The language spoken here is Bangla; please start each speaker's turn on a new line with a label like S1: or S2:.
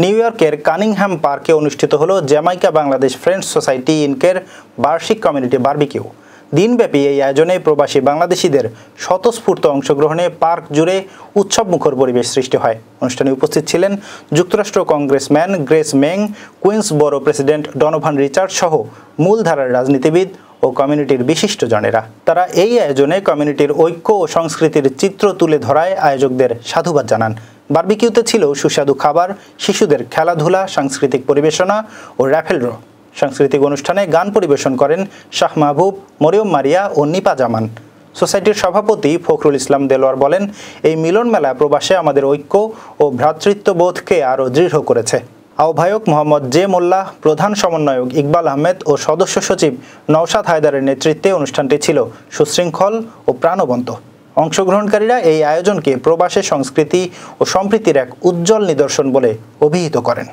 S1: নিউ ইয়র্কের কানিংহ্যাম পার্কে অনুষ্ঠিত হলো জ্যামাইকা বাংলাদেশ ফ্রেন্ডস সোসাইটি ইনকের বার্ষিক কমিউনিটি বারবিকিউ। দিনব্যাপী এই আয়োজনে প্রবাসী বাংলাদেশিদের স্বতঃস্ফূর্ত অংশগ্রহণে পার্ক জুড়ে উৎসবমুখর পরিবেশ সৃষ্টি হয়। অনুষ্ঠানে উপস্থিত ছিলেন যুক্তরাষ্ট্র congressman Grace Meng, Queens borough president Donovan Richards সহ মূলধারার রাজনীতিবিদ ও কমিউনিটির বিশিষ্টজনেরা। তারা এই আয়োজনে কমিউনিটির ঐক্য ও সংস্কৃতির চিত্র তুলে ধরায় আয়োজকদের সাধুবাদ জানান। বারবিকিউতে ছিল সুস্বাদু খাবার, শিশুদের খেলাধুলা, সাংস্কৃতিক পরিবেশনা ও র্যাফেল ড্র। সাংস্কৃতিক অনুষ্ঠানে গান পরিবেশন করেন শাহ মাহবুব, মরিয়ম মারিয়া ও নিপা জামান। সোসাইটির সভাপতি ফখরুল ইসলাম দেলোয়ার বলেন, এই মিলন মেলা প্রবাসে আমাদের ঐক্য ও ভ্রাতৃত্ববোধকে আরও দৃঢ় করেছে। আহ্বায়ক মোহাম্মদ জে মোল্লা, প্রধান সমন্বয়ক ইকবাল আহমেদ ও সদস্য সচিব নওশাদ হায়দারের নেতৃত্বে অনুষ্ঠানটি ছিল সুশৃঙ্খল ও প্রাণবন্ত। অংশগ্রহণকারীরা এই আয়োজনকে প্রবাসী সংস্কৃতি ও সম্প্রীতির এক উজ্জ্বল নিদর্শন বলে অভিহিত করেন।